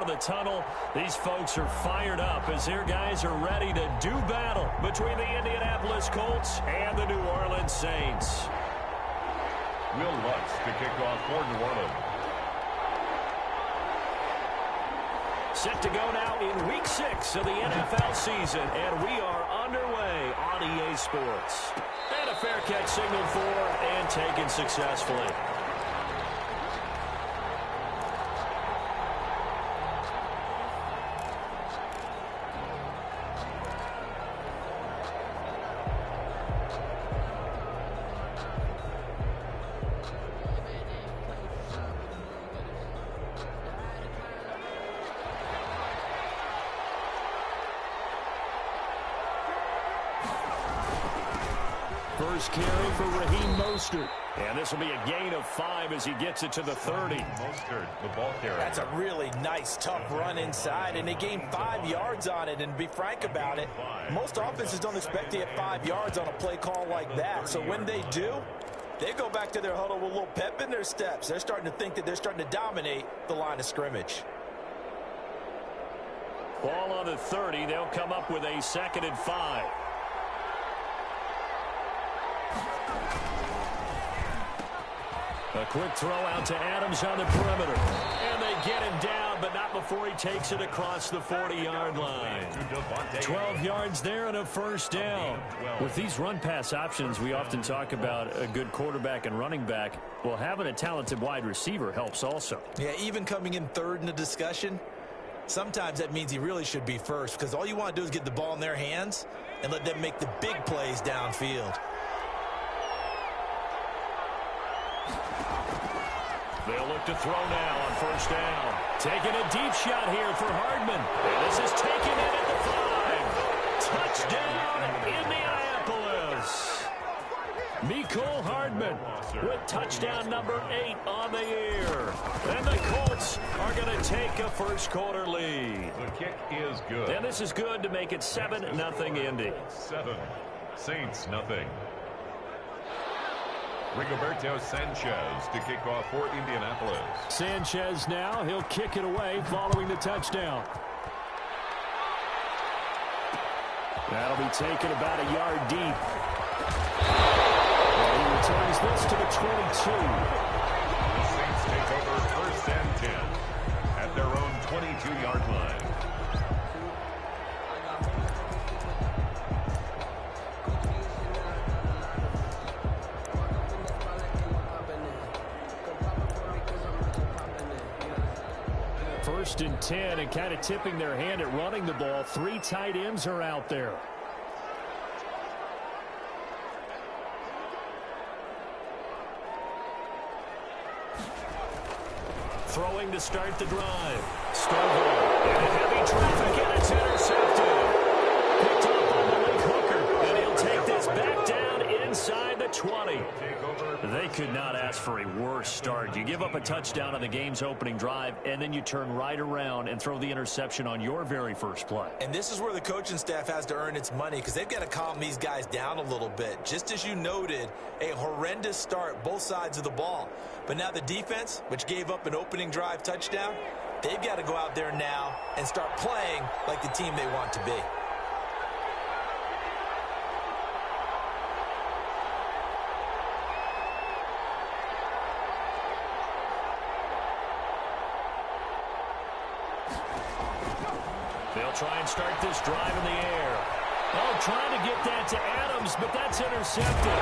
of the tunnel. These folks are fired up as their guys are ready to do battle between the Indianapolis Colts and the New Orleans Saints. Will Lutz to kick off for New Orleans. Set to go now in Week 6 of the NFL season, and we are underway on EA Sports. And a fair catch signaled for and taken successfully. First carry for Raheem Mostert. And this will be a gain of 5 as he gets it to the 30. Mostert, the ball carrier. That's a really nice, tough run inside, and they gained 5 yards on it. And to be frank about it, most offenses don't expect to get 5 yards on a play call like that. So when they do, they go back to their huddle with a little pep in their steps. They're starting to think that they're starting to dominate the line of scrimmage. Ball on the 30. They'll come up with a 2nd and 5. A quick throw out to Adams on the perimeter. And they get him down, but not before he takes it across the 40-yard line. 12 yards there and a first down. With these run-pass options, we often talk about a good quarterback and running back. Well, having a talented wide receiver helps also. Yeah, even coming in third in the discussion, sometimes that means he really should be first, because all you want to do is get the ball in their hands and let them make the big plays downfield. They'll look to throw now on first down. Taking a deep shot here for Hardman. And this is taken in at the 5. Touchdown, Indianapolis. Mecole Hardman with touchdown number 8 on the year. And the Colts are going to take a first quarter lead. The kick is good. And this is good to make it 7-0 Indy. 7. Saints, nothing. Rigoberto Sanchez to kick off for Indianapolis. Sanchez now, he'll kick it away following the touchdown. That'll be taken about a yard deep. And he returns this to the 22. The Saints take over 1st and 10 at their own 22-yard line. First and 10, and kind of tipping their hand at running the ball. 3 tight ends are out there. Throwing to start the drive. Stovall in heavy traffic, and it's intercepted. Picked up on the left hooker, and he'll take this back down inside the 20. They could not ask for a worse start. You give up a touchdown on the game's opening drive, and then you turn right around and throw the interception on your very first play. And this is where the coaching staff has to earn its money, because they've got to calm these guys down a little bit. Just as you noted, a horrendous start, both sides of the ball. But now the defense, which gave up an opening drive touchdown, they've got to go out there now and start playing like the team they want to be. They'll try and start this drive in the air. Oh, trying to get that to Adams, but that's intercepted.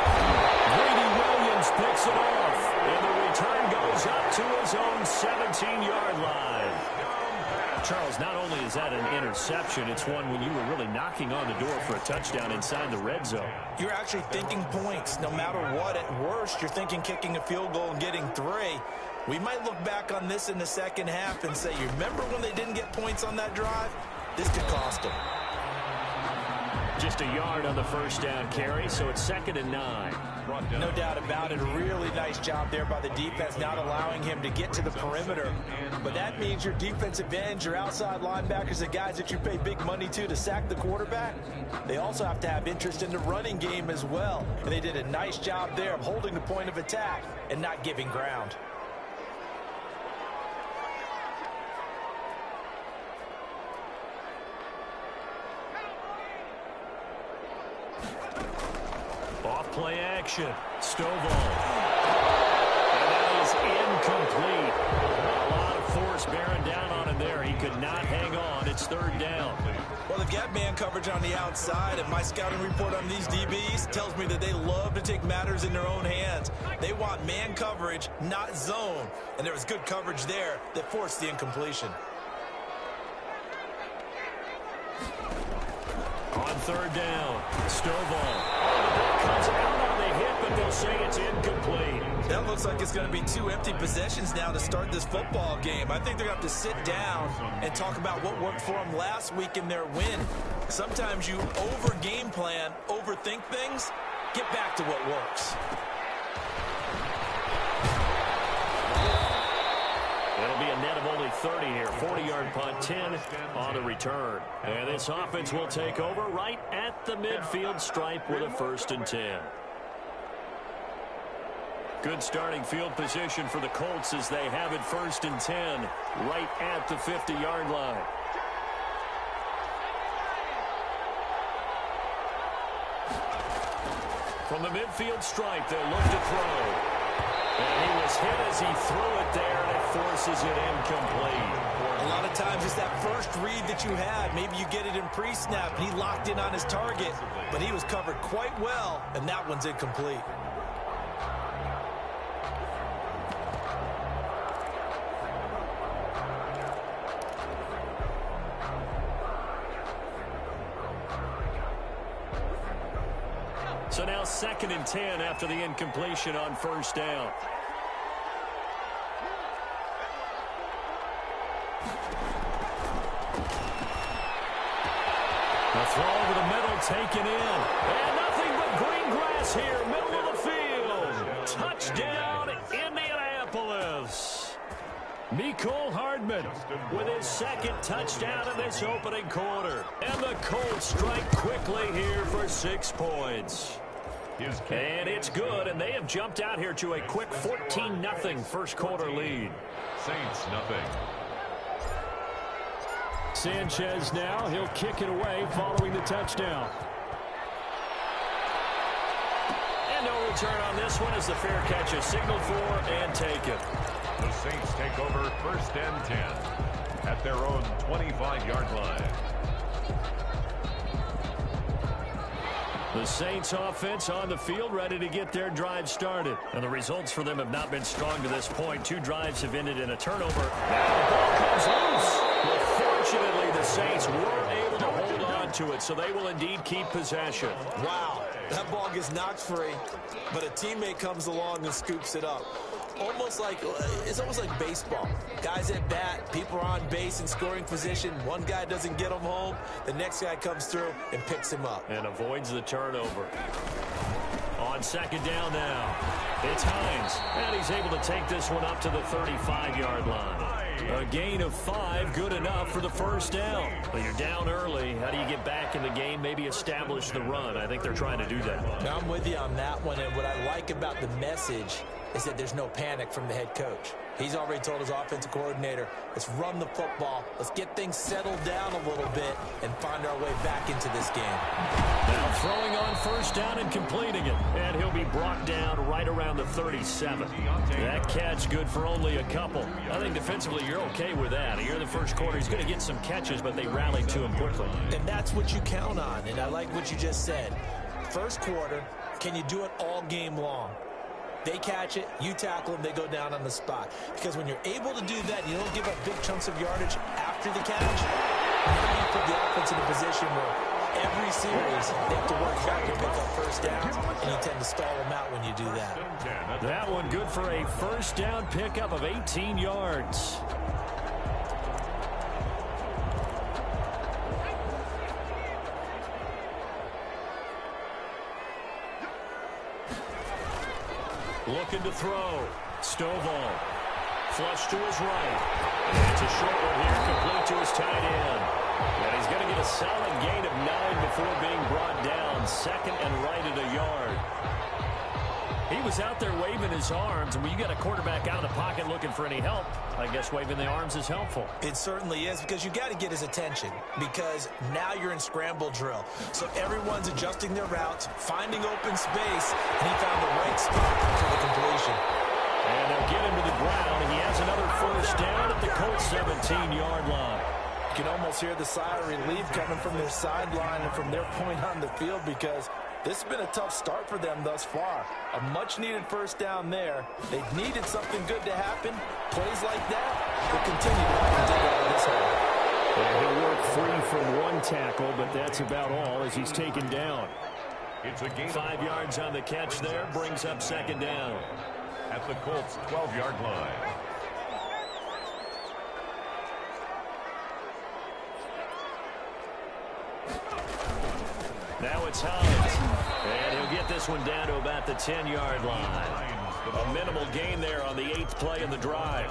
Grady Williams picks it off, and the return goes up to his own 17-yard line. Charles, not only is that an interception, it's one when you were really knocking on the door for a touchdown inside the red zone. You're actually thinking points. No matter what, at worst, you're thinking kicking a field goal and getting 3. We might look back on this in the second half and say, you remember when they didn't get points on that drive? This could cost them. Just a yard on the first down carry, so it's 2nd and 9. No doubt about it. A really nice job there by the defense, not allowing him to get to the perimeter. But that means your defensive ends, your outside linebackers, the guys that you pay big money to sack the quarterback, they also have to have interest in the running game as well. And they did a nice job there of holding the point of attack and not giving ground. play action. Stovall. And that is incomplete. A lot of force bearing down on him there. He could not hang on. It's third down. Well, they've got man coverage on the outside, and my scouting report on these DBs tells me that they love to take matters in their own hands. They want man coverage, not zone. And there was good coverage there that forced the incompletion. On third down, Stovall. Oh, the ball comes out on the hit, but they'll say it's incomplete. That looks like it's going to be 2 empty possessions now to start this football game. I think they're going to have to sit down and talk about what worked for them last week in their win. Sometimes you over-game plan, overthink things, get back to what works. It'll be a net of only 30 here. 40-yard punt, 10 on the return. And this offense will take over right at the midfield stripe with a 1st and 10. Good starting field position for the Colts as they have it 1st and 10 right at the 50-yard line. From the midfield stripe, they'll look to throw. And he was hit as he threw it there, and it forces it incomplete. A lot of times it's that first read that you had. Maybe you get it in pre-snap, and he locked in on his target, but he was covered quite well, and that one's incomplete. So now 2nd and 10 after the incompletion on 1st down. The throw over the middle taken in. And nothing but green grass here, middle of the field. Touchdown, Indianapolis. Mecole Hardman with his 2nd touchdown in this opening quarter. And the Colts strike quickly here for 6 points. And it's good, and they have jumped out here to a quick 14-0 first quarter lead. Saints nothing. Sanchez now, he'll kick it away following the touchdown. And no return on this one as the fair catch is signaled for and taken. The Saints take over 1st and 10 at their own 25-yard line. The Saints offense on the field ready to get their drive started. And the results for them have not been strong to this point. 2 drives have ended in a turnover. Now the ball comes loose. Well, fortunately, the Saints were able to hold on to it, so they will indeed keep possession. Wow, that ball gets knocked free, but a teammate comes along and scoops it up. It's almost like baseball. Guys at bat, people are on base in scoring position. One guy doesn't get him home. The next guy comes through and picks him up. And avoids the turnover. On 2nd down now, it's Hines. And he's able to take this one up to the 35-yard line. A gain of 5, good enough for the 1st down. Well, you're down early. How do you get back in the game? Maybe establish the run. I think they're trying to do that. Now, I'm with you on that one. And what I like about the message is that there's no panic from the head coach. He's already told his offensive coordinator, let's run the football, let's get things settled down a little bit, and find our way back into this game. Now throwing on 1st down and completing it. And he'll be brought down right around the 37. That catch good for only a couple. I think defensively you're okay with that. Here in the first quarter, he's going to get some catches, but they rallied to him quickly. And that's what you count on, and I like what you just said. First quarter, can you do it all game long? They catch it, you tackle them, they go down on the spot. Because when you're able to do that, you don't give up big chunks of yardage after the catch. Now you put the offense in a position where every series they have to work hard to pick up 1st downs, and you tend to stall them out when you do that. That one good for a 1st down pickup of 18 yards. Looking to throw. Stovall. Flush to his right. And it's a short one here, complete to his tight end. And he's going to get a solid gain of 9 before being brought down. 2nd and right at a yard. He was out there waving his arms, and when you got a quarterback out of the pocket looking for any help, I guess waving the arms is helpful. It certainly is, because you got to get his attention, because now you're in scramble drill. So everyone's adjusting their routes, finding open space, and he found the right spot for the completion. And they'll get him to the ground. He has another first down at the Colts 17-yard line. You can almost hear the sigh of relief coming from their sideline and from their point on the field, because this has been a tough start for them thus far. A much-needed first down there. They needed something good to happen. Plays like that will continue to have to dig out of this hole. And he'll work free from one tackle, but that's about all as he's taken down. It's a gain 5 yards on the catch there, brings up second down. at the Colts' 12-yard line. Now it's Hines, and he'll get this one down to about the 10-yard line. A minimal gain there on the 8th play in the drive.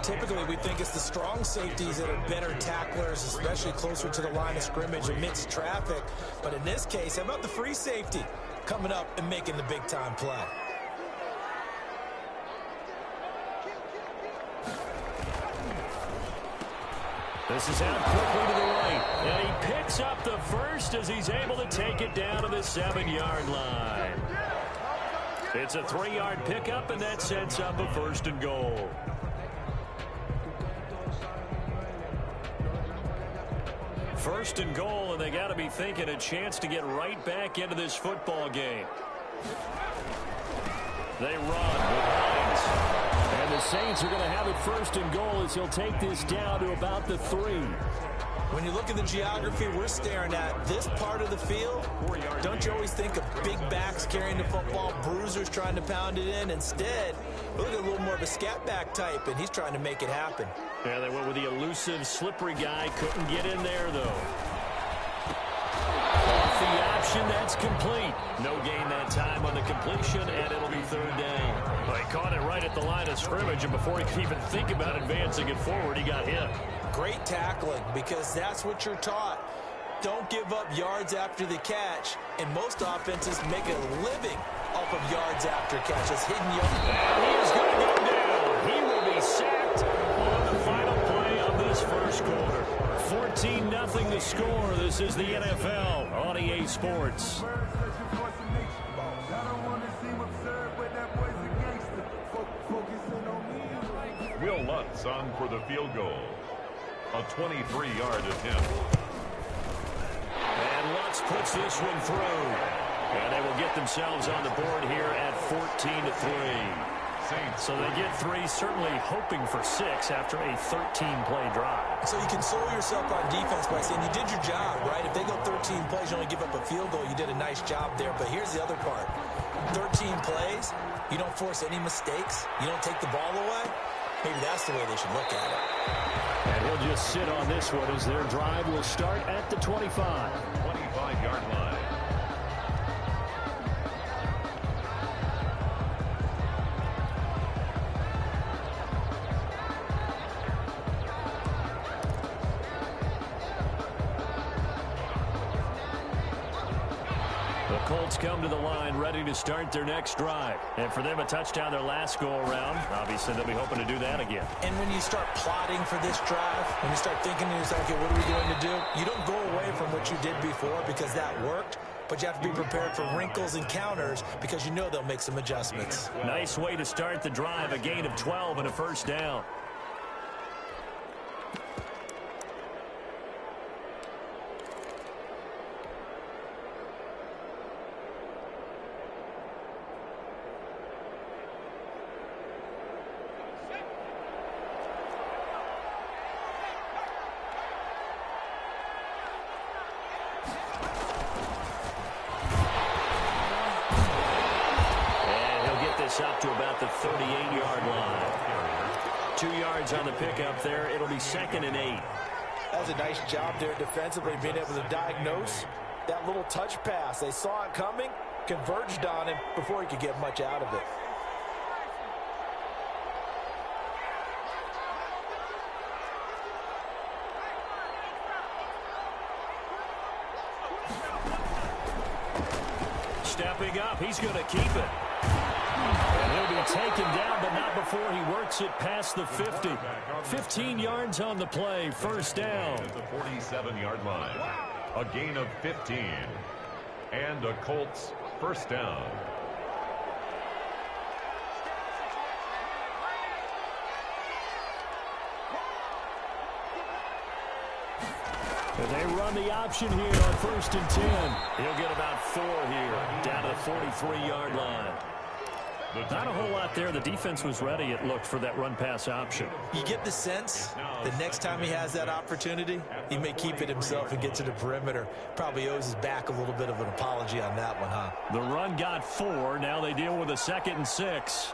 Typically, we think it's the strong safeties that are better tacklers, especially closer to the line of scrimmage amidst traffic. But in this case, how about the free safety coming up and making the big-time play? This is out quickly to the right, and he picks up the first as he's able to take it down to the 7-yard line. It's a 3-yard pickup, and that sets up a 1st and goal. First and goal, and they got to be thinking a chance to get right back into this football game. They run with Hines. And the Saints are going to have it 1st and goal as he'll take this down to about the 3. When you look at the geography we're staring at, this part of the field, don't you always think of big backs carrying the football, bruisers trying to pound it in? Instead, look at a little more of a scat back type, and he's trying to make it happen. Yeah, they went with the elusive, slippery guy. Couldn't get in there, though. Off the option, that's complete. No gain that time on the completion, and it'll be 3rd down. Well, he caught it right at the line of scrimmage, and before he could even think about advancing it forward, he got hit. Great tackling, because that's what you're taught. Don't give up yards after the catch, and most offenses make a living off of yards after catch. It's hidden yards. And he is going to go down. He will be sacked on the final play of this 1st quarter. 14-0 the score. This is the NFL on EA Sports. Will Lutz on for the field goal. A 23-yard attempt. And Lutz puts this one through. And they will get themselves on the board here at 14-3. So they get 3, certainly hoping for 6 after a 13-play drive. So you console yourself on defense by saying you did your job, right? If they go 13 plays, you only give up a field goal, you did a nice job there. But here's the other part. 13 plays, you don't force any mistakes, you don't take the ball away. Maybe that's the way they should look at it. And he'll just sit on this one as their drive will start at the 25. 25-yard line. The Colts come to the line ready to start their next drive. And for them, a touchdown their last go-around. Obviously, they'll be hoping to do that again. And when you start plotting for this drive, when you start thinking to yourself, okay, what are we going to do? You don't go away from what you did before because that worked, but you have to be prepared for wrinkles and counters because you know they'll make some adjustments. Nice way to start the drive, a gain of 12 and a 1st down. Up to about the 38-yard line. 2 yards on the pickup there. It'll be 2nd and 8. That was a nice job there defensively, being able to diagnose that little touch pass. They saw it coming, converged on him before he could get much out of it. Stepping up, he's going to keep it. taken down, but not before he works it past the 50. 15 yards on the play, first down. At the 47-yard line. A gain of 15. And a Colts first down. And they run the option here on 1st and 10. He'll get about 4 here, down to the 43-yard line. Not a whole lot there. The defense was ready, it looked, for that run-pass option. You get the sense the next time he has that opportunity, he may keep it himself and get to the perimeter. Probably owes his back a little bit of an apology on that one, huh? The run got 4. Now they deal with a 2nd and 6.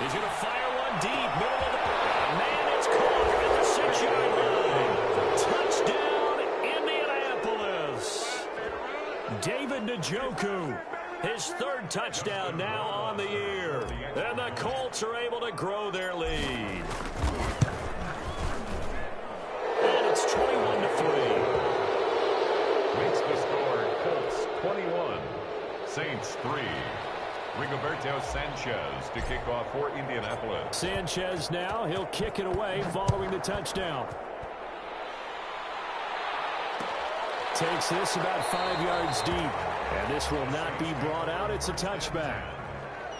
He's going to fire one deep. Middle of the... Man, it's caught at the 6-yard line. Touchdown, Indianapolis. David Njoku, his 3rd touchdown now on the year. And the Colts are able to grow their lead. And it's 21-3. Makes the score Colts 21, Saints 3. Rigoberto Sanchez to kick off for Indianapolis. Sanchez now, he'll kick it away following the touchdown. Takes this about 5 yards deep. And this will not be brought out. It's a touchback.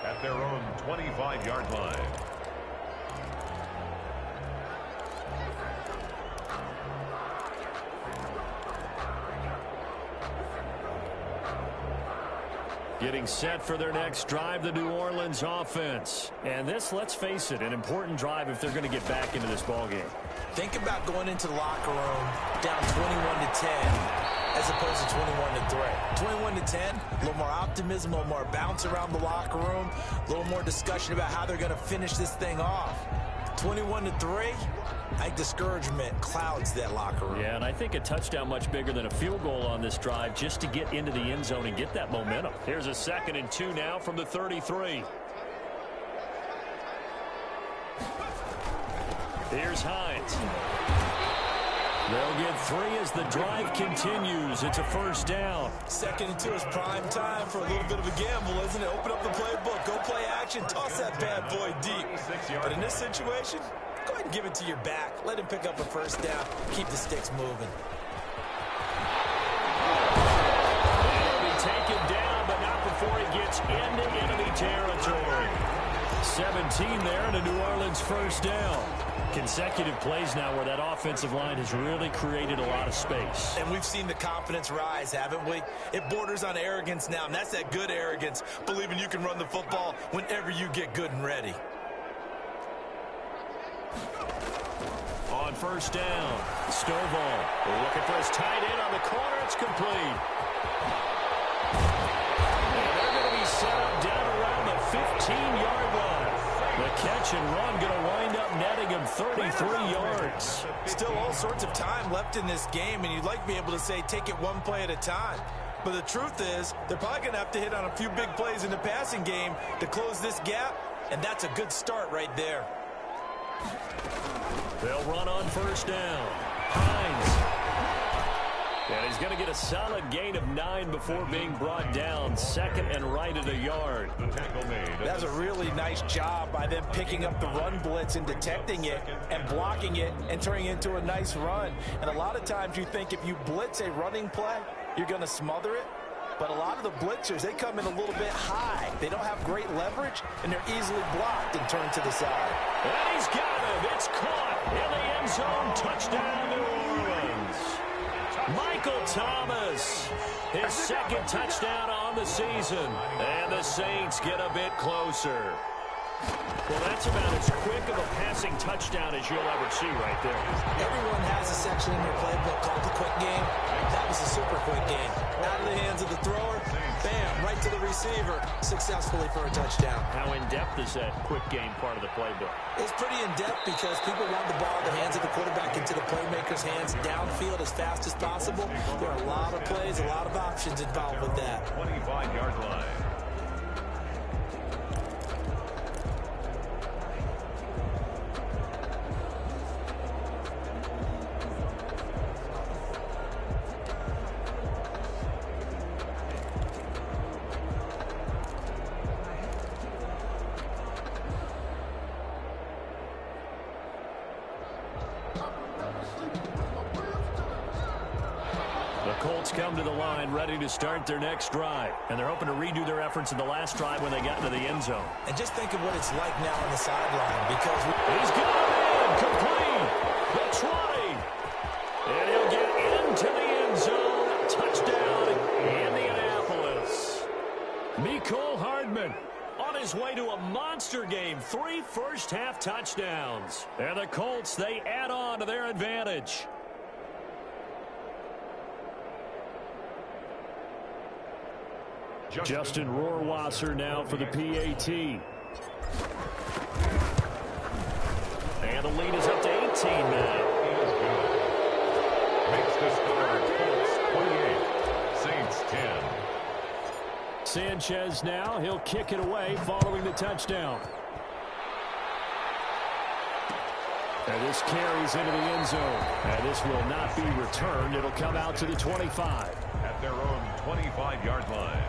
At their own 25-yard line. Getting set for their next drive, the New Orleans offense. And this, let's face it, an important drive if they're going to get back into this ballgame. Think about going into the locker room down 21-10 as opposed to 21-3. 21-10, a little more optimism, a little more bounce around the locker room, a little more discussion about how they're going to finish this thing off. 21-3, I think discouragement clouds that locker room. Yeah, and I think a touchdown much bigger than a field goal on this drive just to get into the end zone and get that momentum. Here's a 2nd and 2 now from the 33. Here's Hines. They'll get 3 as the drive continues. It's a first down. 2nd and 2 is prime time for a little bit of a gamble, isn't it? Open up the playbook, go play action, toss that bad boy deep. But in this situation, go ahead and give it to your back. Let him pick up a first down. Keep the sticks moving. He'll be taken down, but not before he gets into enemy territory. 17 there and a New Orleans first down. Consecutive plays now where that offensive line has really created a lot of space. And we've seen the confidence rise, haven't we? It borders on arrogance now, and that's that good arrogance, believing you can run the football whenever you get good and ready. On first down, Stovall looking for his tight end on the corner. It's complete. And they're going to be set up down around the 15-yard line. The catch and run going to wind up netting him 33 yards. Still all sorts of time left in this game, and you'd like to be able to say take it one play at a time. But the truth is, they're probably going to have to hit on a few big plays in the passing game to close this gap, and that's a good start right there. They'll run on first down. Hines. And he's going to get a solid gain of 9 before being brought down. 2nd and right at a yard. The tackle made. That was a really nice job by them picking up the run blitz and detecting it and blocking it and turning it into a nice run. And a lot of times you think if you blitz a running play, you're going to smother it. But a lot of the blitzers, they come in a little bit high. They don't have great leverage, and they're easily blocked and turned to the side. And he's got him. It's caught in the end zone. Touchdown, New Orleans. Michael Thomas, his 2nd touchdown on the season. And the Saints get a bit closer. Well, that's about as quick of a passing touchdown as you'll ever see right there. Everyone has a section in their playbook called the quick game. That was a super quick game. Out of the hands of the thrower, bam, right to the receiver, successfully for a touchdown. How in-depth is that quick game part of the playbook? It's pretty in-depth because people want the ball in the hands of the quarterback into the playmaker's hands downfield as fast as possible. There are a lot of plays, a lot of options involved with that. 25-yard line. Colts come to the line ready to start their next drive. And they're hoping to redo their efforts in the last drive when they got into the end zone. And just think of what it's like now on the sideline because he's got him in, complete, the 20. And he'll get into the end zone. Touchdown, Indianapolis. Mecole Hardman on his way to a monster game. 3 first-half touchdowns. And the Colts, they add on to their advantage. Justin Rohrwasser now for the PAT. And the lead is up to 18 now. Makes the score Colts 28, Saints 10. Sanchez now, he'll kick it away following the touchdown. And this carries into the end zone. And this will not be returned. It'll come out to the 25. At their own 25-yard line.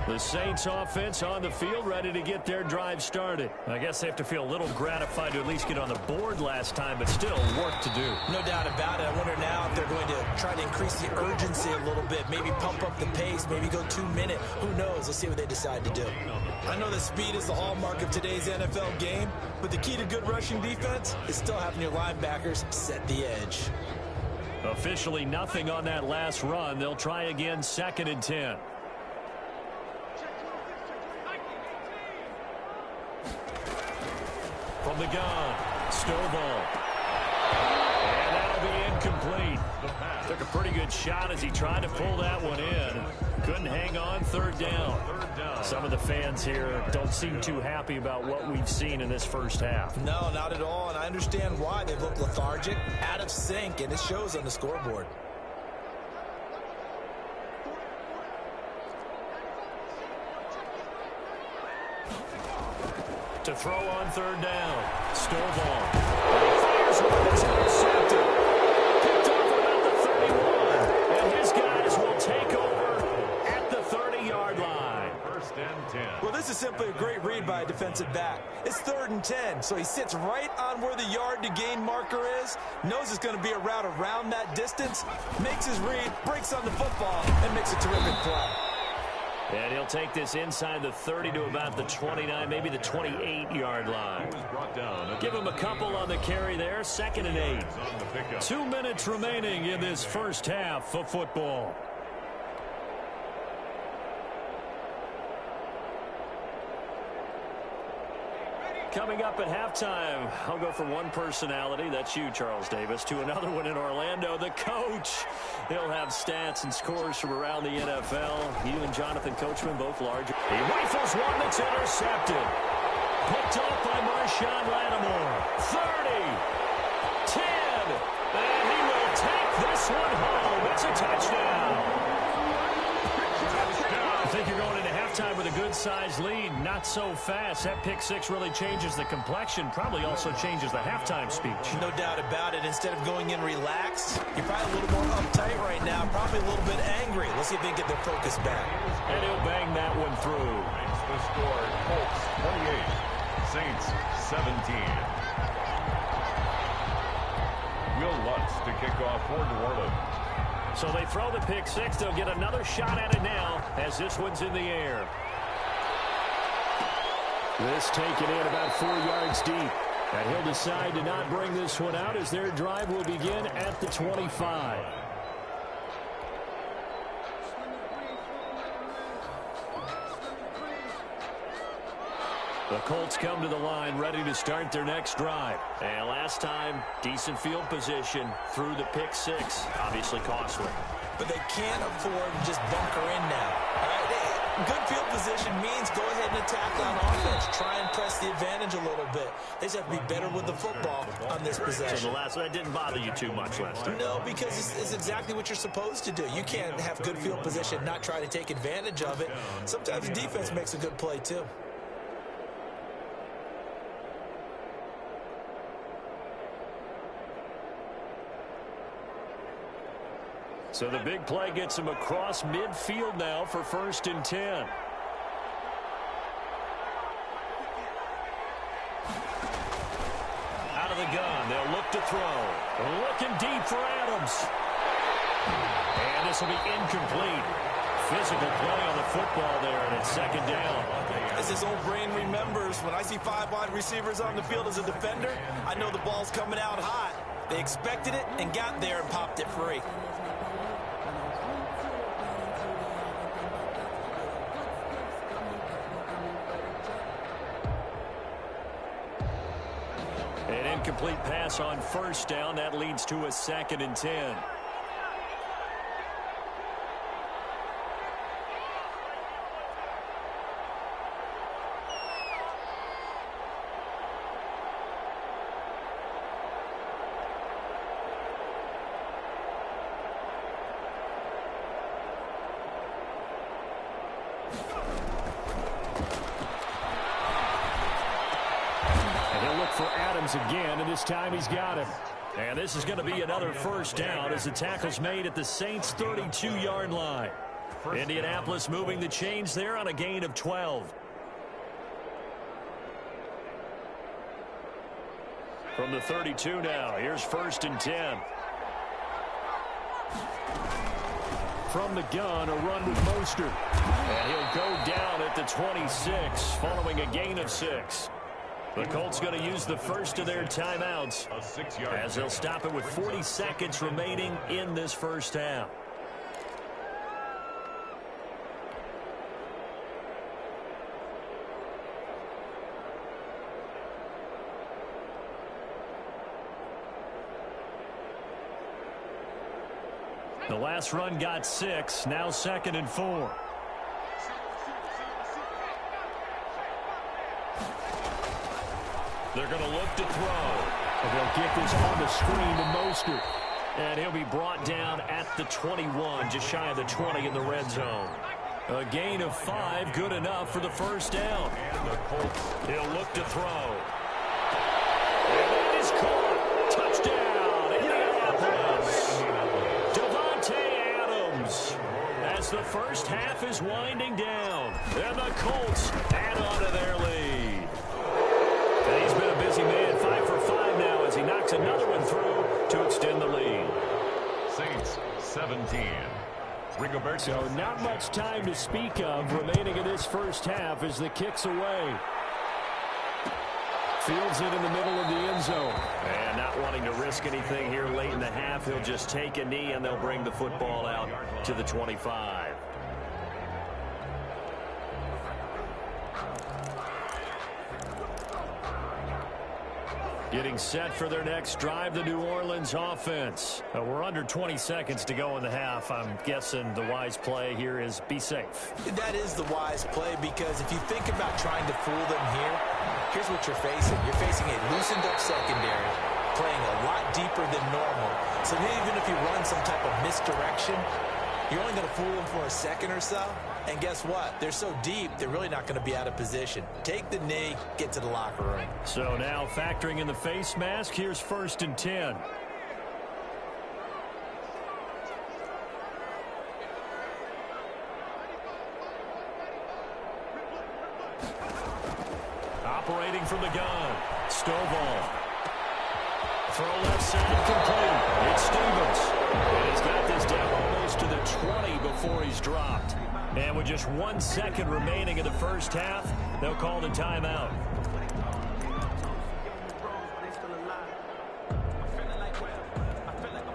The Saints offense on the field ready to get their drive started. I guess they have to feel a little gratified to at least get on the board last time, but still work to do. No doubt about it. I wonder now if they're going to try to increase the urgency a little bit, maybe pump up the pace, maybe go 2-minute. Who knows? Let's see what they decide to do. I know that speed is the hallmark of today's NFL game, but the key to good rushing defense is still having your linebackers set the edge. Officially nothing on that last run. They'll try again 2nd and 10. From the gun, Stovall. And that'll be incomplete. Took a pretty good shot as he tried to pull that one in. Couldn't hang on, 3rd down. Some of the fans here don't seem too happy about what we've seen in this first half. No, not at all, and I understand why. They look lethargic, out of sync, and it shows on the scoreboard. To throw on 3rd down. Stovall. Fires one that's intercepted. Picked off about the 31. And his guys will take over at the 30-yard line. 1st and 10. Well, this is simply a great read by a defensive back. It's 3rd and 10, so he sits right on where the yard-to-gain marker is, knows it's going to be a route around that distance, makes his read, breaks on the football, and makes a terrific play. And he'll take this inside the 30 to about the 29, maybe the 28-yard line. Give him a couple on the carry there, 2nd and 8. 2 minutes remaining in this first half of football. Coming up at halftime, I'll go from one personality, that's you, Charles Davis, to another one in Orlando, the coach. He'll have stats and scores from around the NFL. You and Jonathan Coachman, both larger. He rifles one that's intercepted. Picked off by Marshawn Lattimore. 30, 10, and he will take this one home. It's a touchdown. I think you're going into halftime with a good-sized lead. Not so fast. That pick six really changes the complexion. Probably also changes the halftime speech. No doubt about it. Instead of going in relaxed, you're probably a little more uptight right now. Probably a little bit angry. Let's see if they can get their focus back. And he'll bang that one through. Makes the score Colts 28, Saints 17. Will Lutz to kick off for New Orleans. So they throw the pick six. They'll get another shot at it now as this one's in the air. This taken in about 4 yards deep. And he'll decide to not bring this one out as their drive will begin at the 25. The Colts come to the line ready to start their next drive. And last time, decent field position through the pick six. Obviously costly. But they can't afford to just bunker in now. All right? Good field position means go ahead and attack on offense. Try and press the advantage a little bit. They just have to be better with the football on this possession. So the last one, that didn't bother you too much last time? No, because it's exactly what you're supposed to do. You can't have good field position, not try to take advantage of it. Sometimes the defense makes a good play, too. So the big play gets him across midfield now for 1st and 10. Out of the gun. They'll look to throw. Looking deep for Adams. And this will be incomplete. Physical play on the football there, and it's second down. As his old brain remembers, when I see 5 wide receivers on the field as a defender, I know the ball's coming out hot. They expected it and got there and popped it free. An incomplete pass on first down. That leads to a 2nd and 10. For Adams again, and this time he's got him. And this is going to be another first down as the tackle's made at the Saints' 32-yard line. Indianapolis moving the chains there on a gain of 12. From the 32 now, here's 1st and 10. From the gun, a run with Mostert. And he'll go down at the 26, following a gain of 6. The Colts going to use the first of their timeouts as they'll stop it with 40 seconds remaining in this first half. The last run got 6, now 2nd and 4. They're going to look to throw. And they'll get this on the screen to Mostert. And he'll be brought down at the 21, just shy of the 20 in the red zone. A gain of 5, good enough for the first down. And the Colts, he'll look to throw. And that is caught. Touchdown, Indianapolis. Davante Adams. As the first half is winding down. And the Colts add on to their lead. And he's been a busy man, 5 for 5 now as he knocks another one through to extend the lead. Saints 17. So not much time to speak of remaining in this first half as the kick's away. Fields it in the middle of the end zone. And not wanting to risk anything here late in the half, he'll just take a knee and they'll bring the football out to the 25. Getting set for their next drive, the New Orleans offense. We're under 20 seconds to go in the half. I'm guessing the wise play here is be safe. That is the wise play because if you think about trying to fool them here, here's what you're facing. You're facing a loosened up secondary, playing a lot deeper than normal. So even if you run some type of misdirection, you're only going to fool them for a second or so. And guess what? They're so deep, they're really not going to be out of position. Take the knee, get to the locker room. So now factoring in the face mask, here's 1st and 10. Operating from the gun, Stovall. Throw left side complete. It's Stevens. And he's got this down almost to the 20 before he's dropped. And with just 1 second remaining in the first half, they'll call the timeout.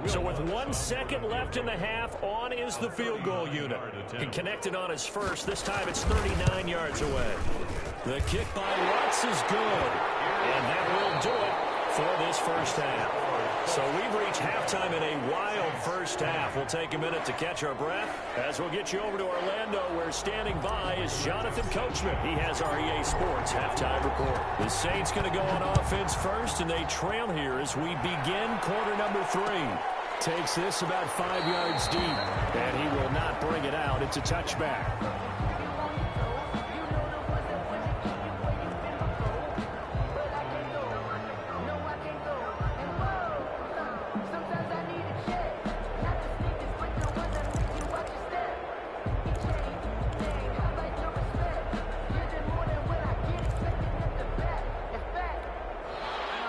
So with 1 second left in the half, on is the field goal unit. He connected on his first. This time it's 39 yards away. The kick by Lutz is good. And that will do it for this first half. So we've reached halftime in a wild first half. We'll take a minute to catch our breath as we'll get you over to Orlando, where standing by is Jonathan Coachman. He has our EA Sports halftime report. The Saints going to go on offense first, and they trail here as we begin quarter number 3. Takes this about 5 yards deep, and he will not bring it out. It's a touchback.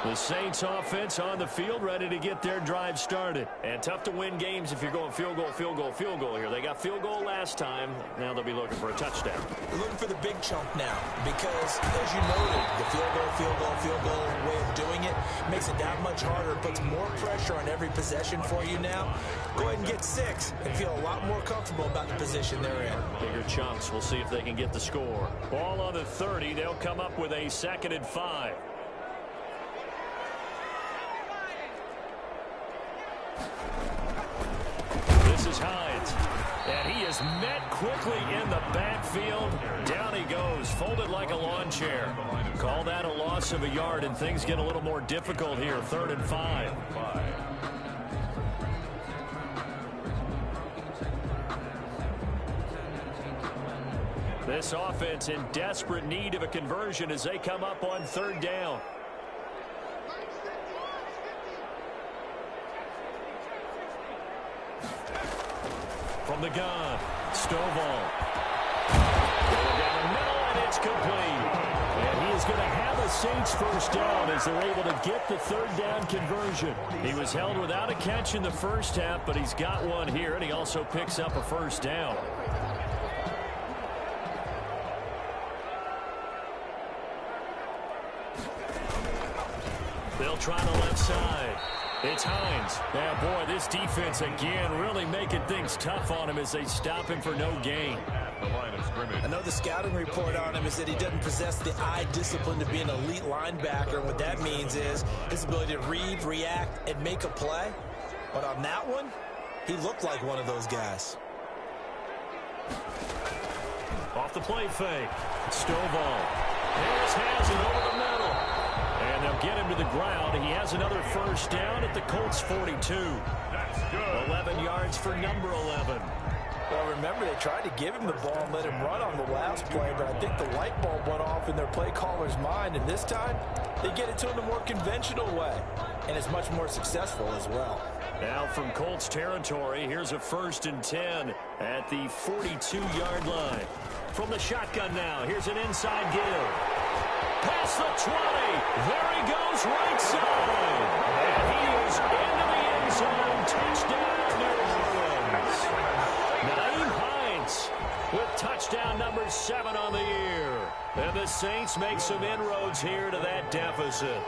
The Saints offense on the field, ready to get their drive started. And tough to win games if you're going field goal, field goal, field goal here. They got field goal last time. Now they'll be looking for a touchdown. They're looking for the big chunk now because, as you noted, the field goal, field goal, field goal way of doing it makes it that much harder. It puts more pressure on every possession for you now. Go ahead and get 6 and feel a lot more comfortable about the position they're in. Bigger chunks. We'll see if they can get the score. Ball on the 30. They'll come up with a 2nd and 5. This is Hines. And he is met quickly in the backfield. Down he goes, folded like a lawn chair. Call that a loss of a yard, and things get a little more difficult here. 3rd and 5. This offense in desperate need of a conversion as they come up on 3rd down. From the gun, Stovall. Going down the middle, and it's complete. And he is going to have a Saints first down as they're able to get the 3rd down conversion. He was held without a catch in the first half, but he's got one here, and he also picks up a first down. They'll try the left side. It's Hines. Yeah, boy, this defense again really making things tough on him as they stop him for no gain. The line of scrimmage. I know the scouting report on him is that he doesn't possess the eye discipline to be an elite linebacker. And what that means is his ability to read, react, and make a play. But on that one, he looked like one of those guys. Off the play fake. Stovall. Harris has it over the middle. And they'll get him to the ground. He has another first down at the Colts 42. That's good. 11 yards for number 11. Well, remember, they tried to give him the ball and let him run on the last play, but I think the light bulb went off in their play caller's mind, and this time they get it to him a more conventional way, and it's much more successful as well. Now from Colts territory, here's a 1st and 10 at the 42-yard line. From the shotgun now, here's an inside give. Past the 20. There he goes, right side. And he is into the end zone. Touchdown, New Orleans. Nyheim Hines with touchdown number 7 on the year. And the Saints make some inroads here to that deficit.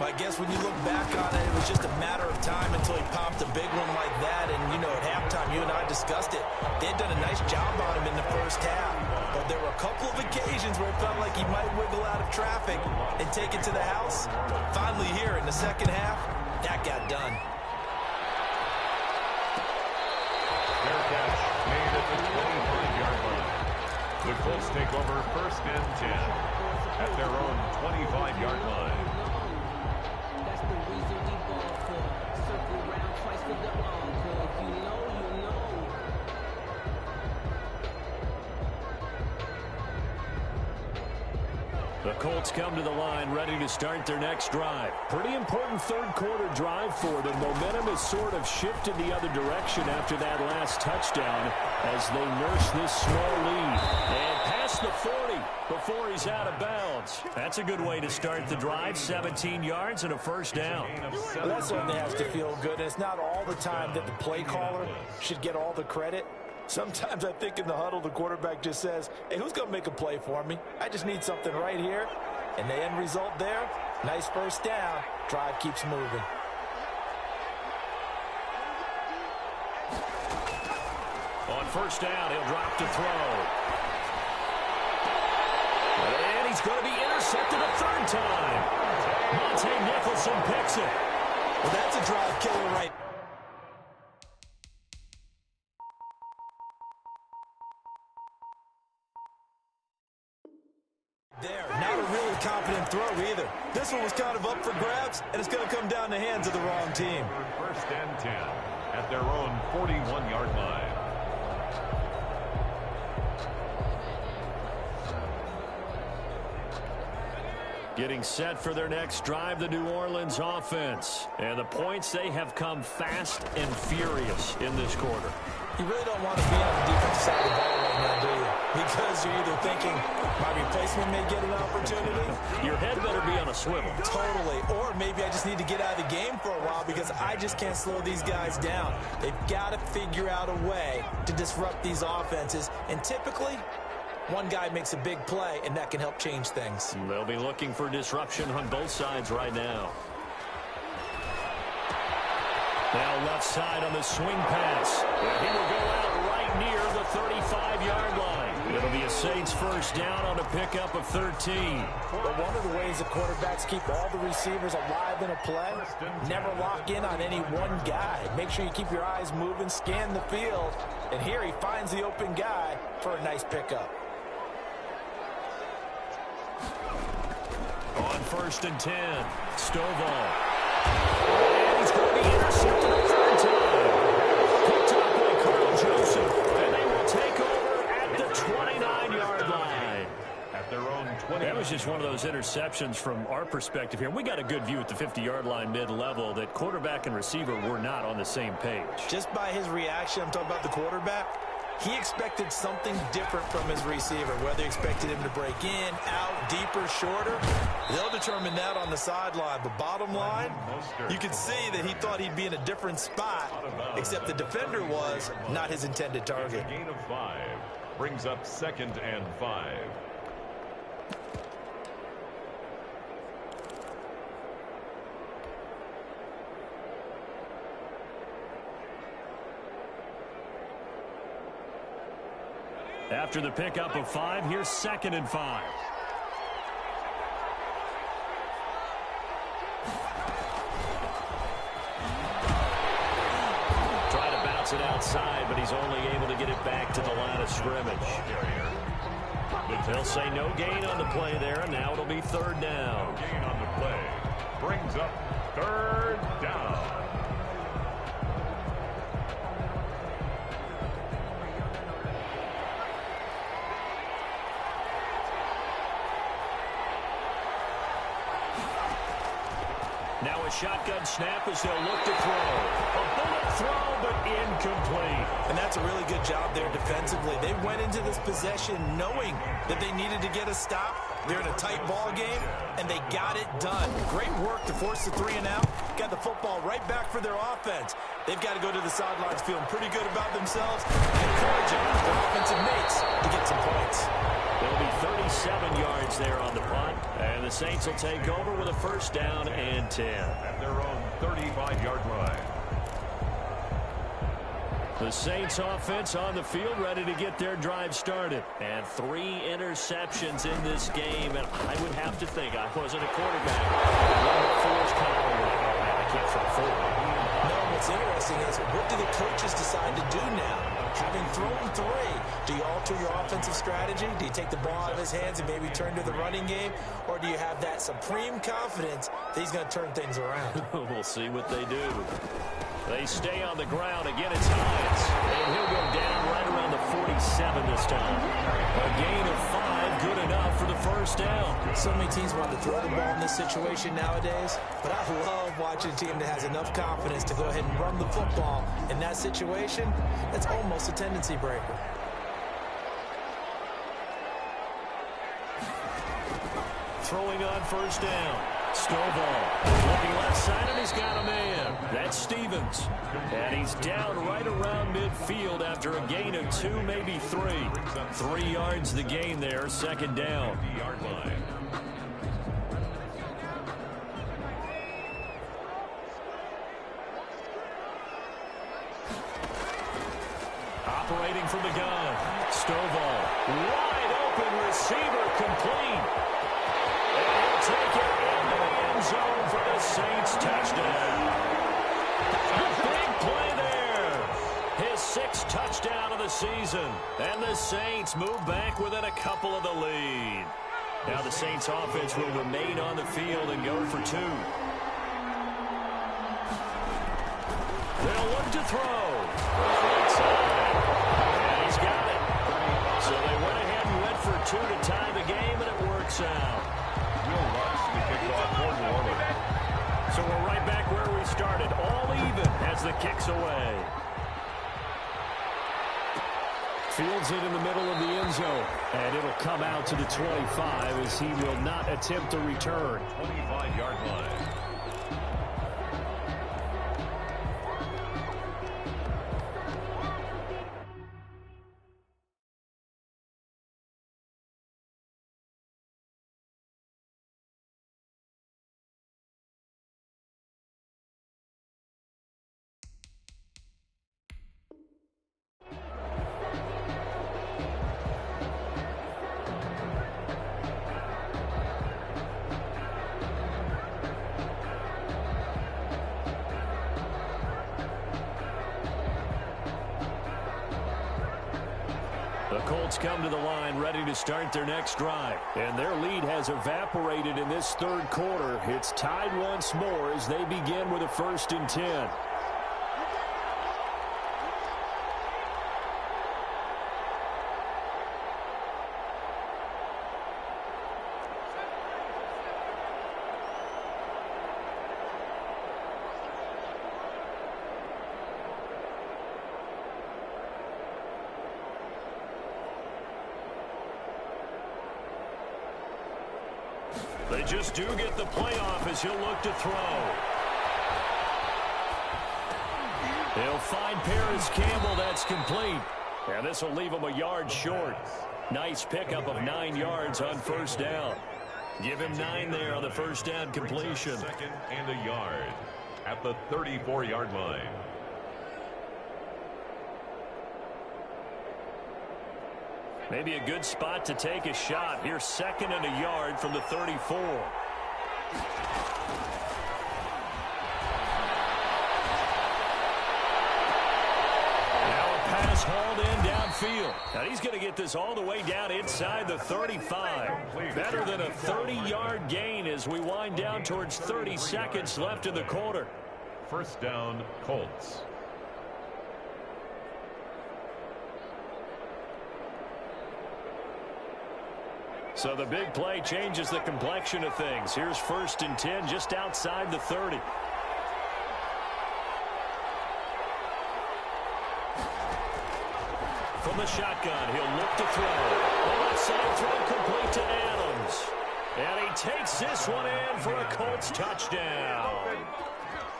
Well, I guess when you look back on it, it was just a matter of time until he popped a big one like that. And, you know, at halftime, you and I discussed it. They had done a nice job on him in the first half. But there were a couple of occasions where it felt like he might wiggle out of traffic and take it to the house. Finally here in the second half, that got done. Fair catch made at the 25-yard line. The Colts take over 1st and 10 at their own 25-yard line. That's the reason we ball for. Circle around twice for the encore. If you know, you know. The Colts come to the line ready to start their next drive. Pretty important 3rd quarter drive for them. Momentum has sort of shifted the other direction after that last touchdown as they nurse this small lead. And past the 40 before he's out of bounds. That's a good way to start the drive. 17 yards and a first down. Well, that certainly has to feel good. And it's not all the time that the play caller should get all the credit. Sometimes I think in the huddle, the quarterback just says, hey, who's going to make a play for me? I just need something right here. And the end result there, nice first down. Drive keeps moving. On first down, he'll drop to throw. And he's going to be intercepted a 3rd time. Monte Nicholson picks it. Well, that's a drive killer right there. Not a really confident throw either. This one was kind of up for grabs, and it's going to come down the hands of the wrong team. 1st and 10 at their own 41-yard line. Getting set for their next drive, the New Orleans offense. And the points, they have come fast and furious in this quarter. You really don't want to be on the defensive side of the ball right now, do you? Because you're either thinking, my replacement may get an opportunity. Your head better be on a swivel. Totally. Or maybe I just need to get out of the game for a while because I just can't slow these guys down. They've got to figure out a way to disrupt these offenses. And typically, one guy makes a big play, and that can help change things. They'll be looking for disruption on both sides right now. Now left side on the swing pass. He will go out right near the 35-yard line. It'll be a Saints first down on a pickup of 13. But one of the ways that quarterbacks keep all the receivers alive in a play, never lock in on any one guy. Make sure you keep your eyes moving, scan the field. And here he finds the open guy for a nice pickup. On first and 10, Stovall. And he's going to be intercepted a third time. Picked up by Carl Joseph. And they will take over at the 29-yard line. At their own 20. That was just one of those interceptions from our perspective here. We got a good view at the 50-yard line mid-level that quarterback and receiver were not on the same page. Just by his reaction, I'm talking about the quarterback, he expected something different from his receiver. Whether he expected him to break in, out, deeper, shorter, they'll determine that on the sideline. But bottom line, you can see that he thought he'd be in a different spot, except the defender was not his intended target. Gain of 5 brings up 2nd and 5. After the pickup of 5, here's 2nd and 5. Try to bounce it outside, but he's only able to get it back to the line of scrimmage. They'll say no gain on the play there, and now it'll be 3rd down. No gain on the play brings up 3rd down. Now a shotgun snap as they'll look to throw. A bullet throw, but incomplete. And that's a really good job there defensively. They went into this possession knowing that they needed to get a stop. They're in a tight ball game, and they got it done. Great work to force the 3 and out. Got the football right back for their offense. They've got to go to the sidelines feeling pretty good about themselves and encouraging their offensive mates to get some points. There'll be 37 yards there on the punt, and the Saints will take over with a first down and 10. At their own 35-yard line. The Saints offense on the field ready to get their drive started. And 3 interceptions in this game, and I would have to think, I wasn't a quarterback, I can't throw 4. No, what's interesting is what do the coaches decide to do now? Having thrown 3, do you alter your offensive strategy? Do you take the ball out of his hands and maybe turn to the running game? Or do you have that supreme confidence that he's going to turn things around? We'll see what they do. They stay on the ground. Again, it's Hines. And he'll go down right around the 47 this time. A gain of 5, good enough for the first down. So many teams want to throw the ball in this situation nowadays, but I love watching a team that has enough confidence to go ahead and run the football. In that situation, that's almost a tendency breaker. Throwing on first down. Stovall looking left side, and he's got a man. That's Stevens. And he's down right around midfield after a gain of 2, maybe 3. 3 yards the gain there, 2nd down. Yard line. Operating from the gun. Stovall. Wide open receiver complete. And he'll take it into the end zone for the Saints touchdown. A big play there. His 6th touchdown of the season. And the Saints move back within a couple of the lead. Now the Saints offense will remain on the field and go for 2. They'll look to throw. Right side. And he's got it. So they went ahead and went for 2 to tie the game, and it works out. So we're right back where we started, all even as the kick's away. fields it in the middle of the end zone. And it'll come out to the 25 as he will not attempt a return. 25-yard line. The Colts come to the line ready to start their next drive. And their lead has evaporated in this third quarter. It's tied once more as they begin with a 1st and 10. They just do get the playoff as he'll look to throw. He'll find Paris Campbell. That's complete. And this will leave him a yard short. Nice pickup of 9 yards on 1st down. Give him 9 there on the 1st down completion. 2nd and a yard at the 34-yard line. Maybe a good spot to take a shot. Here's 2nd and a yard from the 34. Now a pass hauled in downfield. Now he's going to get this all the way down inside the 35. Better than a 30-yard gain as we wind down towards 30 seconds left in the quarter. 1st down, Colts. So the big play changes the complexion of things. Here's 1st and 10 just outside the 30. From the shotgun, he'll look to throw. The left side throw complete to Adams. And he takes this one in for a Colts touchdown.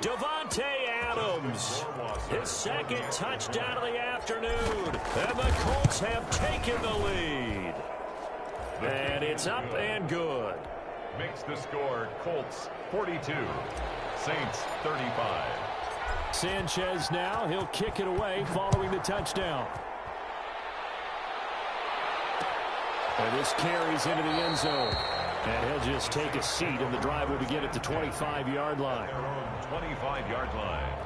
Devontae Adams, his 2nd touchdown of the afternoon. And the Colts have taken the lead. And it's up and good. Makes the score Colts 42, Saints 35. Sanchez now, he'll kick it away following the touchdown. And this carries into the end zone. And he'll just take a seat, and the drive will begin at the 25-yard line. Their own 25-yard line.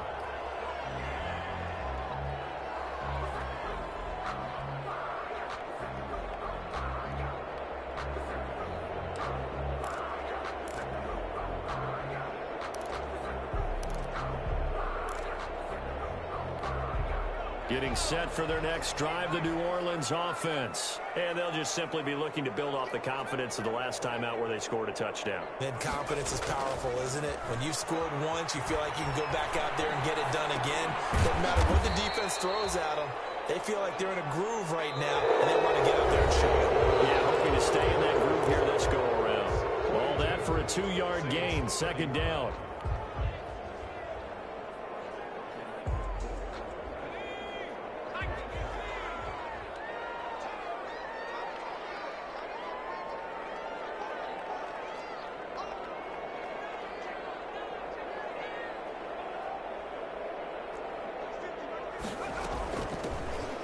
Getting set for their next drive, the New Orleans offense. And they'll just simply be looking to build off the confidence of the last time out where they scored a touchdown. And confidence is powerful, isn't it? When you've scored once, you feel like you can go back out there and get it done again. Doesn't matter what the defense throws at them. They feel like they're in a groove right now, and they want to get out there and show it. Yeah, hoping to stay in that groove here this go-around. All that for a 2-yard gain, 2nd down.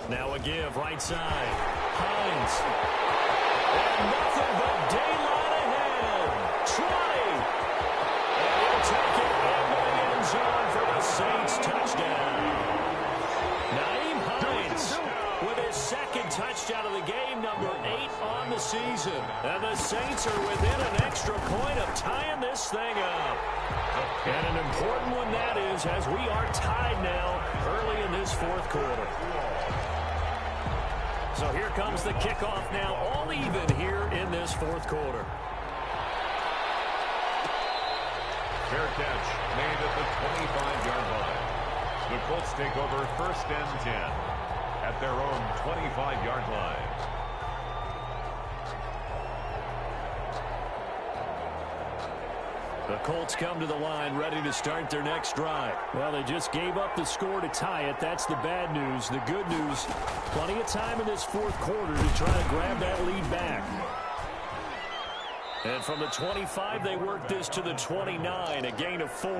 Now a give, right side. Hines. And nothing but daylight ahead. 20. And he'll take it into the end zone for the Saints touchdown. Naeem Hines with his 2nd touchdown of the game, number 8 on the season. And the Saints are within an extra point of tying this thing up. And an important one that is, as we are tied now early in this 4th quarter. So here comes the kickoff now, all even here in this 4th quarter. Fair catch made at the 25-yard line. The Colts take over 1st and 10 at at their own 25-yard line. The Colts come to the line ready to start their next drive. Well, they just gave up the score to tie it. That's the bad news. The good news, plenty of time in this fourth quarter to try to grab that lead back. And from the 25, they work this to the 29, a gain of 4.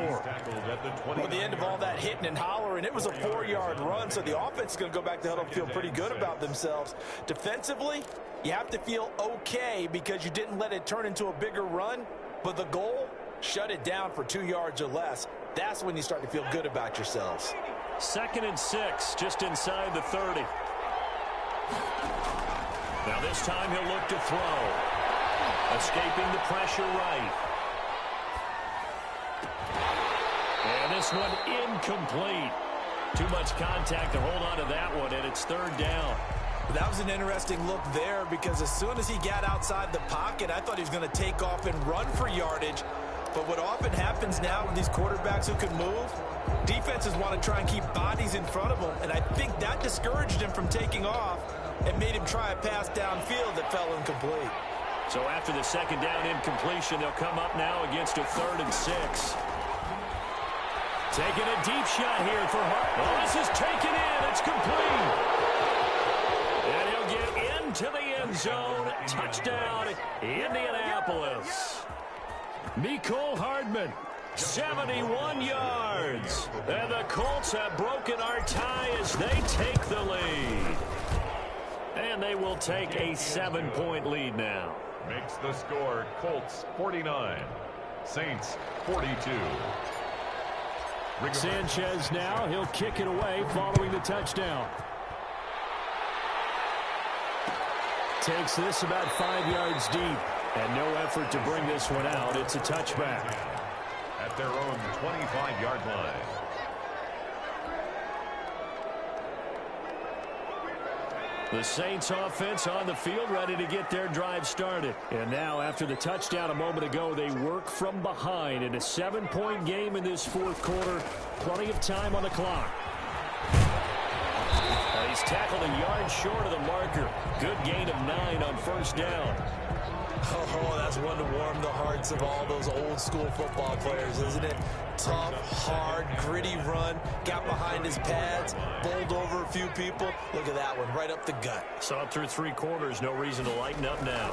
Well, at the end of all that hitting and hollering, it was a 4-yard run, so the offense is going to go back to huddle and feel pretty good about themselves. Defensively, you have to feel okay because you didn't let it turn into a bigger run, but the goal, shut it down for 2 yards or less. That's when you start to feel good about yourselves. 2nd and 6, just inside the 30. Now this time he'll look to throw. Escaping the pressure right. And this one incomplete. Too much contact to hold on to that one, and it's 3rd down. That was an interesting look there because as soon as he got outside the pocket, I thought he was going to take off and run for yardage. But what often happens now with these quarterbacks who can move, defenses want to try and keep bodies in front of them, and I think that discouraged him from taking off and made him try a pass downfield that fell incomplete. So after the 2nd down incompletion, they'll come up now against a 3rd and 6. Taking a deep shot here for Hart. Oh, this is taken in. It's complete. And he'll get into the end zone. Touchdown, Indianapolis. Mecole Hardman, 71 yards. And the Colts have broken our tie as they take the lead. And they will take a 7-point lead now. Makes the score Colts 49, Saints 42. Sanchez now, he'll kick it away following the touchdown. Takes this about 5 yards deep, and no effort to bring this one out. It's a touchback. At their own 25-yard line. The Saints offense on the field ready to get their drive started. And now after the touchdown a moment ago, they work from behind in a 7-point game in this fourth quarter. Plenty of time on the clock. He's tackled a yard short of the marker. Good gain of 9 on 1st down. Oh, that's one to warm the hearts of all those old school football players, isn't it? Tough, hard, gritty run. Got behind his pads, bowled over a few people. Look at that one, right up the gut. Saw it through 3 quarters. No reason to lighten up now.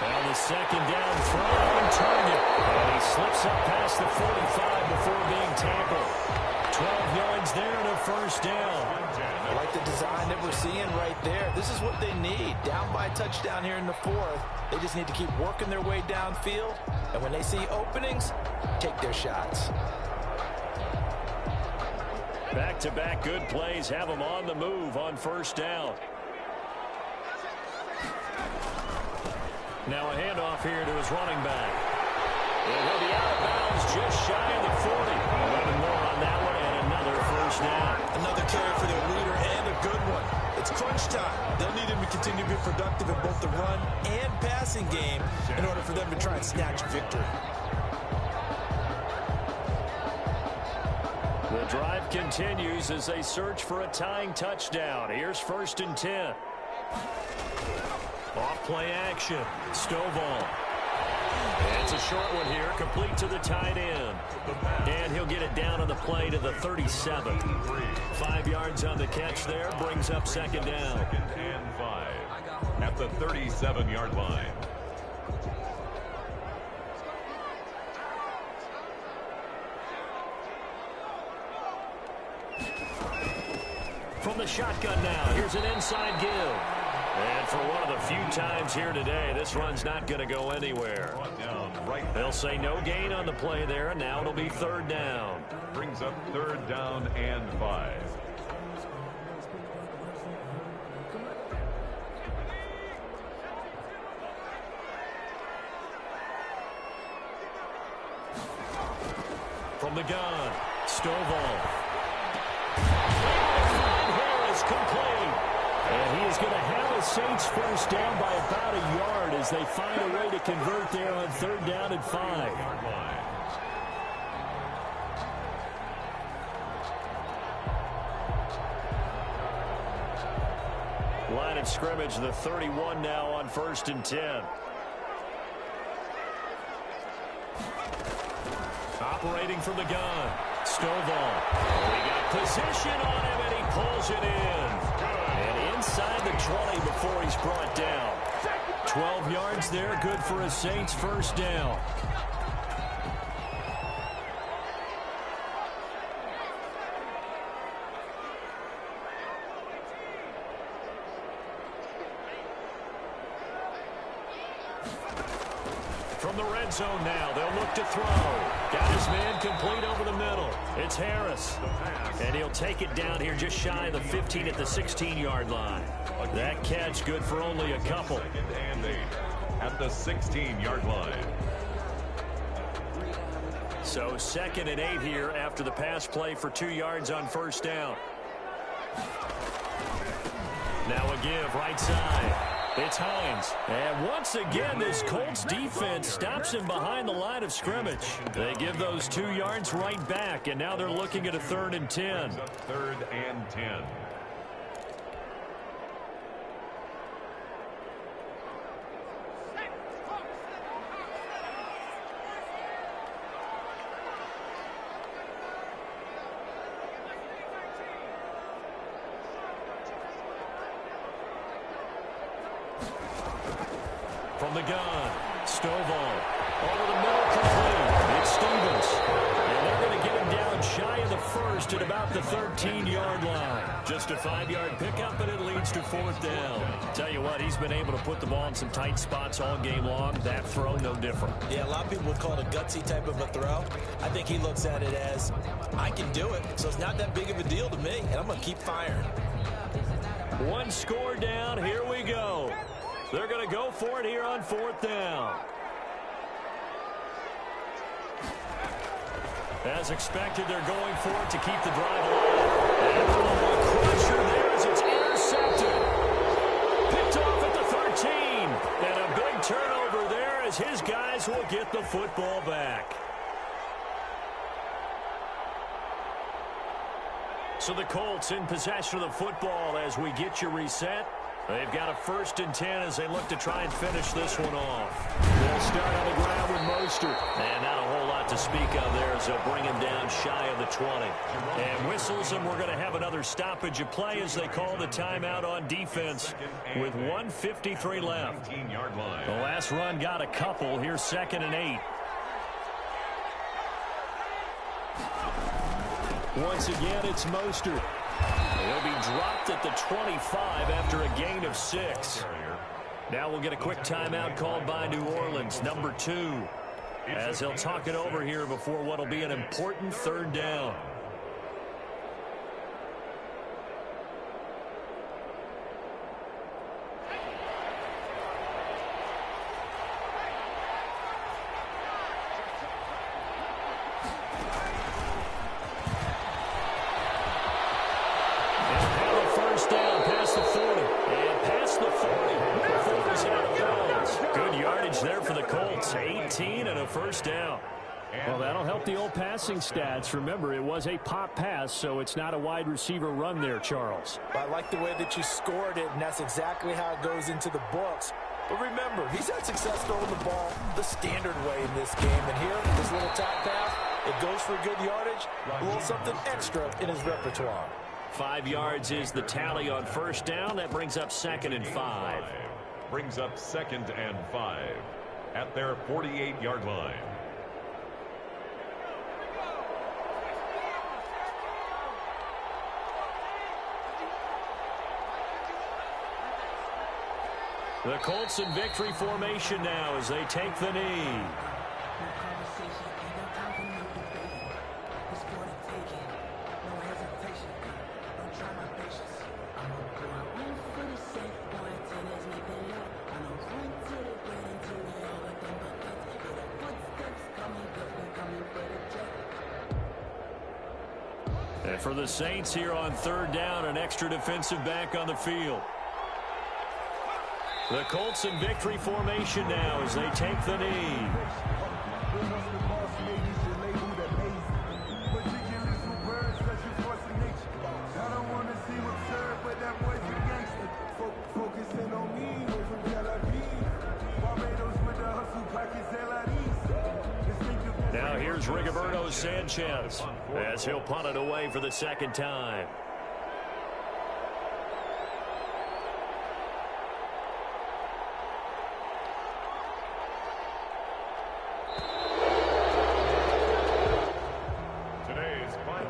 Well, the 2nd down throw on target. And he slips up past the 45 before being tackled. 12 yards there and a 1st down. I like the design that we're seeing right there. This is what they need. Down by a touchdown here in the 4th. They just need to keep working their way downfield. And when they see openings, take their shots. Back-to-back good plays have them on the move on 1st down. Now a handoff here to his running back. He'll be out of bounds just shy of the 40. 11 more on that one and another 1st down. Another carry for their leader and a good one. It's crunch time. They'll need him to continue to be productive in both the run and passing game in order for them to try and snatch victory. The drive continues as they search for a tying touchdown. Here's 1st and 10. Off play action. Stovall. It's a short one here, complete to the tight end. And he'll get it down on the play to the 37. 5 yards on the catch there, brings up 2nd down. 2nd and 5 at the 37-yard line. From the shotgun now, here's an inside give. And for one of the few times here today, this run's not going to go anywhere. They'll say no gain on the play there, and now it'll be 3rd down. Brings up 3rd down and 5. From the gun, Stovall. Harris complete. And he is going to have a Saints 1st down by about a yard as they find a way to convert there on 3rd down and 5. scrimmage, the 31 now on 1st and 10. Operating from the gun. Stovall. We got position on him, and he pulls it in. And inside the 20 before he's brought down. 12 yards there, good for a Saints first down. From the red zone now, they'll look to throw. Got his man complete over the middle. It's Harris. And he'll take it down here just shy of the 15 at the 16-yard line. That catch good for only a couple. 2nd and 8 at the 16-yard line. So 2nd and 8 here after the pass play for 2 yards on first down. Now a give right side. It's Hines. And once again, this Colts defense stops him behind the line of scrimmage. They give those 2 yards right back, and now they're looking at a 3rd and 10. 3rd and 10. From the gun, Stovall. Over the middle, complete. It's Stevens. And they're going to get him down shy of the 1st at about the 13-yard line. Just a 5-yard pickup, and it leads to 4th down. Tell you what, he's been able to put the ball in some tight spots all game long. That throw, no different. Yeah, a lot of people would call it a gutsy type of a throw. I think he looks at it as, I can do it, so it's not that big of a deal to me, and I'm going to keep firing. 1 score down. Here we go. They're going to go for it here on 4th down. As expected, they're going for it to keep the drive alive. And the crusher there as it's intercepted. Picked off at the 13. And a big turnover there as his guys will get the football back. So the Colts in possession of the football as we get you reset. They've got a 1st and 10 as they look to try and finish this one off. They'll start on the ground with Mostert. And not a whole lot to speak of there as they'll bring him down shy of the 20. And whistles, and we're going to have another stoppage of play as they call the timeout on defense with 1:53 left. The last run got a couple. Here's 2nd and 8. Once again, it's Mostert. He'll be dropped at the 25 after a gain of 6. Now we'll get a quick timeout called by New Orleans, number 2, as they'll talk it over here before what will be an important 3rd down. There for the Colts, 18 and a 1st down. Well, that'll help the old passing stats. Remember, it was a pop pass, so it's not a wide receiver run there, Charles. I like the way that you scored it, and that's exactly how it goes into the books. But remember, he's had success throwing the ball the standard way in this game. And here, this little top pass, it goes for good yardage, a little something extra in his repertoire. 5 yards is the tally on 1st down. That brings up 2nd and 5. Brings up 2nd and 5 at their 48-yard line. The Colts in victory formation now as they take the knee. And for the Saints here on 3rd down, an extra defensive back on the field. The Colts in victory formation now as they take the knee. Rigoberto Sanchez as he'll punt it away for the second time.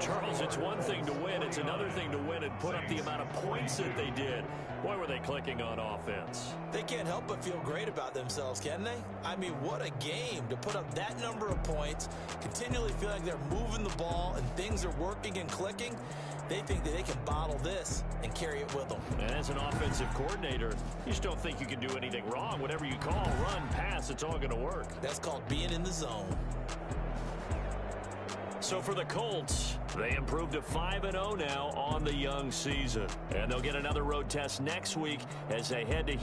Charles, it's one thing to win. It's another thing to win and put up the amount of points that they did. Boy, were they clicking on offense. They can't help but feel great about themselves, can they? I mean, what a game to put up that number of points, continually feel like they're moving the ball and things are working and clicking. They think that they can bottle this and carry it with them. And as an offensive coordinator, you just don't think you can do anything wrong. Whatever you call, run, pass, it's all going to work. That's called being in the zone. So for the Colts, they improved to 5-0 now on the young season. And they'll get another road test next week as they head to